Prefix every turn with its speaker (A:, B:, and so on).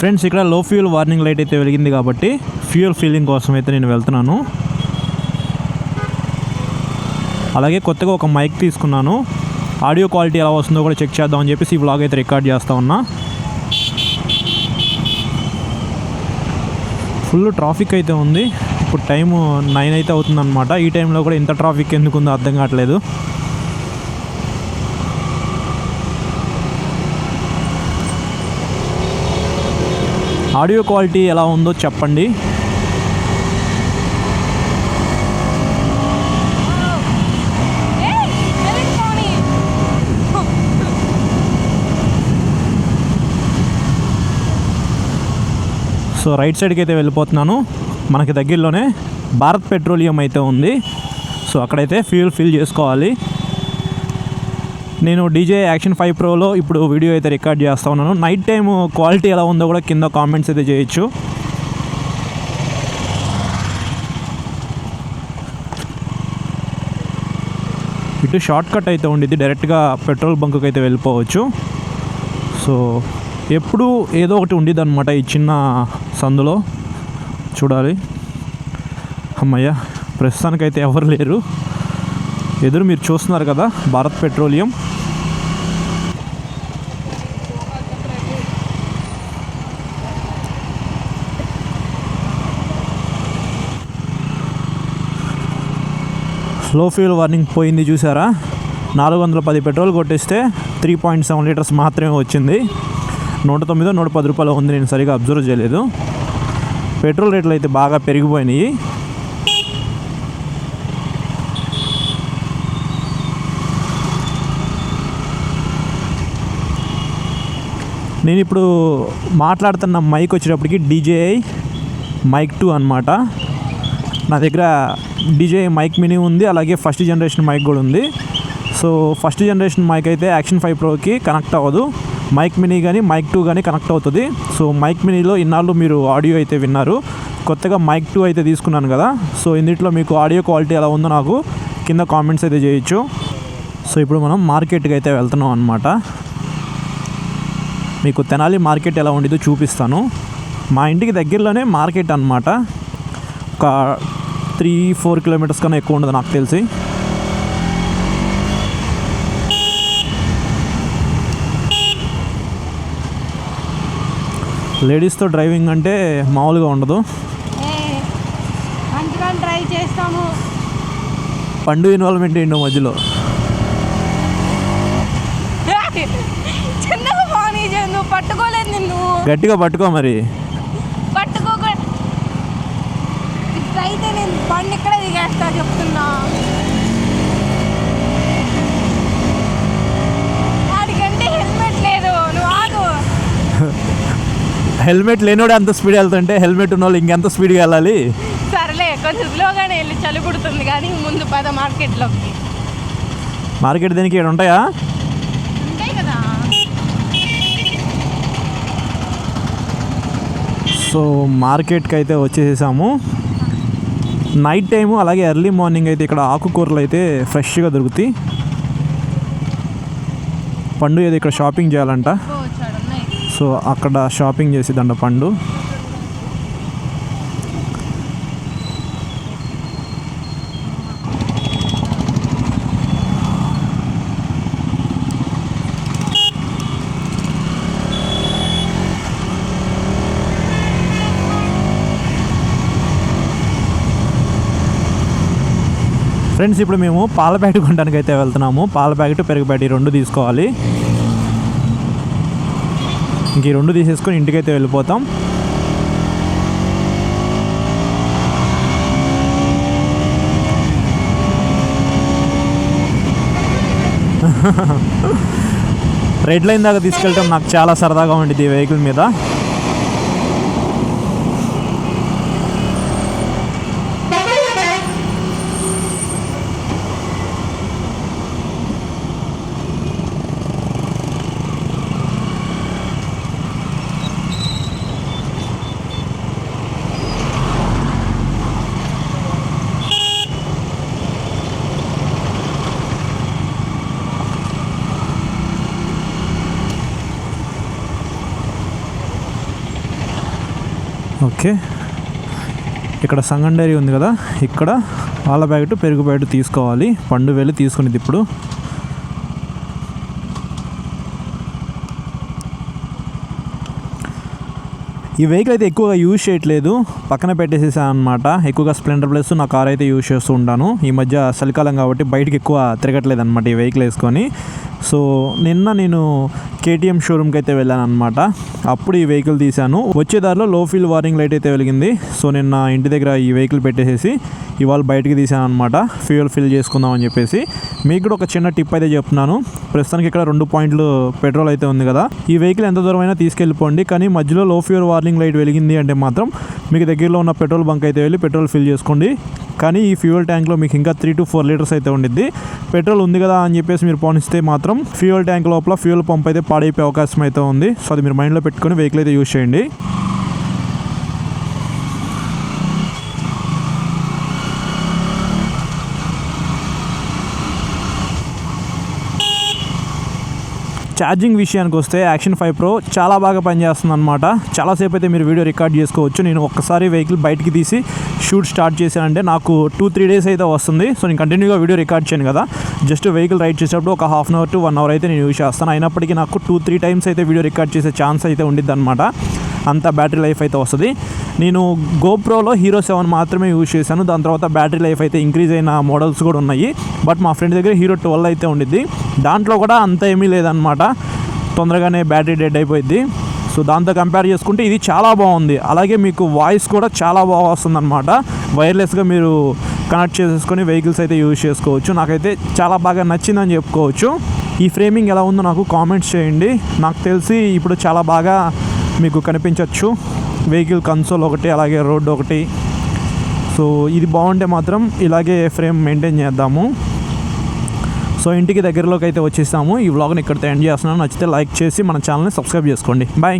A: Friends, ఇక్కడ లో fuel warning light అయితే వెలిగింది కాబట్టి ఫ్యూయల్ ఫిల్లింగ్ కోసం అయితే నేను వెళ్తున్నాను. అలాగే కొత్తగా ఒక మైక్ తీసుకున్నాను. ఆడియో క్వాలిటీ ఎలా వస్తుందో కూడా చెక్ చేద్దామని చెప్పేసి ఈ వ్లాగ్ అయితే రికార్డ్ చేస్తూ ఉన్నా. ఫుల్ ట్రాఫిక్ అయితే ఉంది. ఇప్పుడు టైము 9 అయితే అవుతుందన్నమాట. ఈ టైంలో కూడా ఇంత ట్రాఫిక్ ఎందుకు ఉందో అర్థం కావట్లేదు. ఆడియో క్వాలిటీ ఎలా ఉందో చెప్పండి. సో రైట్ సైడ్కి అయితే వెళ్ళిపోతున్నాను. మనకి దగ్గరలోనే భారత్ పెట్రోలియం అయితే ఉంది. సో అక్కడైతే ఫ్యూయల్ ఫిల్ చేసుకోవాలి. నేను DJI Action 5 Proలో ఇప్పుడు వీడియో అయితే రికార్డ్ చేస్తూ ఉన్నాను. నైట్ టైం క్వాలిటీ ఎలా ఉందో కూడా కింద కామెంట్స్ అయితే చేయొచ్చు. ఇటు షార్ట్ కట్ అయితే ఉండిద్ది, డైరెక్ట్గా పెట్రోల్ బంక్కి అయితే వెళ్ళిపోవచ్చు. సో ఎప్పుడు ఏదో ఒకటి ఉండిద్ది అనమాట ఈ చిన్న సందులో. చూడాలి. అమ్మయ్య, ప్రస్తుతానికైతే ఎవరు లేరు. ఎదురు మీరు చూస్తున్నారు కదా Bharat petroleum. Slow fuel warning పోయింది చూసారా. 410 పెట్రోల్ కొట్టేస్తే 3.7 లీటర్స్ మాత్రమే వచ్చింది. 109 110 రూపాయలు ఉంది. నేను సరిగా అబ్జర్వ్ చేయలేదు. పెట్రోల్ రేట్లు అయితే బాగా పెరిగిపోయినాయి. నేను ఇప్పుడు మాట్లాడుతున్న మైక్ వచ్చేటప్పటికి DJI మైక్ 2 అనమాట. నా దగ్గర DJI మైక్ మినీ ఉంది, అలాగే ఫస్ట్ జనరేషన్ మైక్ కూడా ఉంది. సో ఫస్ట్ జనరేషన్ మైక్ అయితే Action 5 Proకి కనెక్ట్ అవ్వదు. మైక్ మినీ కానీ మైక్ 2 కానీ కనెక్ట్ అవుతుంది. సో మైక్ మినీలో ఇన్నాళ్ళు మీరు ఆడియో అయితే విన్నారు. కొత్తగా మైక్ 2 అయితే తీసుకున్నాను కదా. సో ఇందులో మీకు ఆడియో క్వాలిటీ ఎలా ఉందో నాకు కింద కామెంట్స్ అయితే చేయొచ్చు. సో ఇప్పుడు మనం మార్కెట్కి అయితే వెళ్తున్నాం అనమాట. మీకు తెనాలి మార్కెట్ ఎలా ఉండిద్దో చూపిస్తాను. మా ఇంటికి దగ్గరలోనే మార్కెట్ అనమాట. ఒక 3-4 కిలోమీటర్స్ కన్నా ఎక్కువ ఉండదు నాకు తెలిసి. లేడీస్తో డ్రైవింగ్ అంటే మామూలుగా ఉండదు.
B: డ్రైవ్ చేస్తాము.
A: పండు ఇన్వాల్వ్మెంట్ ఏంటో మధ్యలో.
B: పట్టుకోలేదు నిన్ను.
A: గట్టిగా పట్టుకో మరి.
B: అయితే నేను బండి ఇక్కడ దిగేస్తా చెప్తున్నా. వాడికంటే హెల్మెట్ లేదు. నువ్వు ఆగు.
A: హెల్మెట్ లేనివాడు అంత స్పీడ్ వెళ్తుంటే హెల్మెట్ ఉన్న వాళ్ళు ఇంకెంత స్పీడ్గా వెళ్ళాలి.
B: సరేలే, కొంచెం స్లోగానే వెళ్ళి చలి పుడుతుంది కానీ ముందు పద మార్కెట్లోకి.
A: మార్కెట్ దీనికి ఇక్కడ ఉంటాయా?
B: ఉంటాయి కదా.
A: సో మార్కెట్కి అయితే వచ్చేసాము. నైట్ టైము అలాగే ఎర్లీ మార్నింగ్ అయితే ఇక్కడ ఆకుకూరలు అయితే ఫ్రెష్గా దొరుకుతాయి. పండు ఏదో ఇక్కడ షాపింగ్ చేయాలంట. సో అక్కడ షాపింగ్ చేసేదంట పండు. ఫ్రెండ్స్, ఇప్పుడు మేము పాల ప్యాకెట్ కొనడానికి అయితే వెళ్తున్నాము. పాల ప్యాకెట్, పెరుగు ప్యాకెట్ 2 తీసుకోవాలి. ఇంక 2 తీసేసుకొని ఇంటికైతే వెళ్ళిపోతాం. రెడ్ లైన్ దాకా తీసుకెళ్ళటం నాకు చాలా సరదాగా ఉండేది ఈ వెహికల్ మీద. ఓకే, ఇక్కడ సంగం డైరీ ఉంది కదా, ఇక్కడ పాల ప్యాకెట్ పెరుగు ప్యాకెట్ తీసుకోవాలి. పండు వెళ్ళి తీసుకునేది ఇప్పుడు. ఈ వెహికల్ అయితే ఎక్కువగా యూజ్ చేయట్లేదు, పక్కన పెట్టేసేసాను అనమాట. ఎక్కువగా స్ప్లెండర్ ప్లస్ నా కార్ అయితే యూజ్ చేస్తూ ఉంటాను. ఈ మధ్య చలికాలం కాబట్టి బయటకు ఎక్కువ తిరగట్లేదు అనమాట ఈ వెహికల్ వేసుకొని. సో నిన్న నేను కేటీఎం షోరూమ్కి అయితే వెళ్ళాను అనమాట. అప్పుడు ఈ వెహికల్ తీశాను. వచ్చే దారిలో లో ఫీల్ వార్నింగ్ లైట్ అయితే వెలిగింది. సో నిన్న ఇంటి దగ్గర ఈ వెహికల్ పెట్టేసేసి ఇవాళ బయటికి తీసాను అనమాట, ఫ్యూయల్ ఫిల్ చేసుకుందాం అని చెప్పేసి. మీకు కూడా ఒక చిన్న టిప్ అయితే చెప్తున్నాను. ప్రస్తుతానికి ఇక్కడ 2 పాయింట్లు పెట్రోల్ అయితే ఉంది కదా, ఈ వెహికల్ ఎంత దూరం అయినా తీసుకెళ్ళిపోండి. కానీ మధ్యలో లో ఫ్యూయల్ వార్నింగ్ లైట్ వెలిగింది అంటే మాత్రం మీకు దగ్గరలో ఉన్న పెట్రోల్ బంక్ అయితే వెళ్ళి పెట్రోల్ ఫిల్ చేసుకోండి. కానీ ఈ ఫ్యూయల్ ట్యాంక్లో మీకు ఇంకా 3 to 4 లీటర్స్ అయితే ఉండిద్ది. పెట్రోల్ ఉంది కదా అని చెప్పేసి మీరు పోనిస్తే మాత్రం ఫ్యూయల్ ట్యాంక్ లోపల ఫ్యూయల్ పంప్ అయితే పాడైపోయే అవకాశం అయితే ఉంది. సో అది మీరు మైండ్లో పెట్టుకొని వెహికల్ అయితే యూజ్ చేయండి. ఛార్జింగ్ విషయానికి వస్తే యాక్షన్ 5 Pro చాలా బాగా పనిచేస్తుంది అనమాట. చాలాసేపు అయితే మీరు వీడియో రికార్డ్ చేసుకోవచ్చు. నేను ఒక్కసారి వెహికల్ బయటికి తీసి షూట్ స్టార్ట్ చేశానంటే నాకు 2-3 డేస్ అయితే వస్తుంది. సో నేను కంటిన్యూగా వీడియో రికార్డ్ చేయను కదా, జస్ట్ వెహికల్ రైడ్ చేసేటప్పుడు ఒక ½ అవర్ to 1 hour అయితే నేను యూజ్ చేస్తాను. అయినప్పటికీ నాకు 2-3 టైమ్స్ అయితే వీడియో రికార్డ్ చేసే ఛాన్స్ అయితే ఉండిద్ది అనమాట. అంత బ్యాటరీ లైఫ్ అయితే వస్తుంది. నేను గోప్రోలో హీరో 7 మాత్రమే యూజ్ చేశాను. దాని తర్వాత బ్యాటరీ లైఫ్ అయితే ఇంక్రీజ్ అయిన మోడల్స్ కూడా ఉన్నాయి. బట్ మా ఫ్రెండ్ దగ్గర హీరో 12 అయితే ఉండిద్ది. దాంట్లో కూడా అంత ఏమీ లేదనమాట, తొందరగానే బ్యాటరీ డెడ్ అయిపోయింది. సో దాంతో కంపేర్ చేసుకుంటే ఇది చాలా బాగుంది. అలాగే మీకు వాయిస్ కూడా చాలా బాగా వస్తుంది అనమాట. వైర్లెస్గా మీరు కనెక్ట్ చేసేసుకొని వెహికల్స్ అయితే యూజ్ చేసుకోవచ్చు. నాకైతే చాలా బాగా నచ్చిందని చెప్పుకోవచ్చు. ఈ ఫ్రేమింగ్ ఎలా ఉందో నాకు కామెంట్స్ చేయండి. నాకు తెలిసి ఇప్పుడు చాలా బాగా మీకు కనిపించవచ్చు. వెహికల్ కన్సోల్ ఒకటి, అలాగే రోడ్ ఒకటి. సో ఇది బాగుంటే మాత్రం ఇలాగే ఫ్రేమ్ మెయింటైన్ చేద్దాము. సో ఇంటికి దగ్గరలోకి అయితే వచ్చేసాము. ఈ వ్లాగ్ని ఇక్కడితో ఎండ్ చేస్తున్నాను. నచ్చితే లైక్ చేసి మన ఛానల్ని సబ్స్క్రైబ్ చేసుకోండి. బాయ్.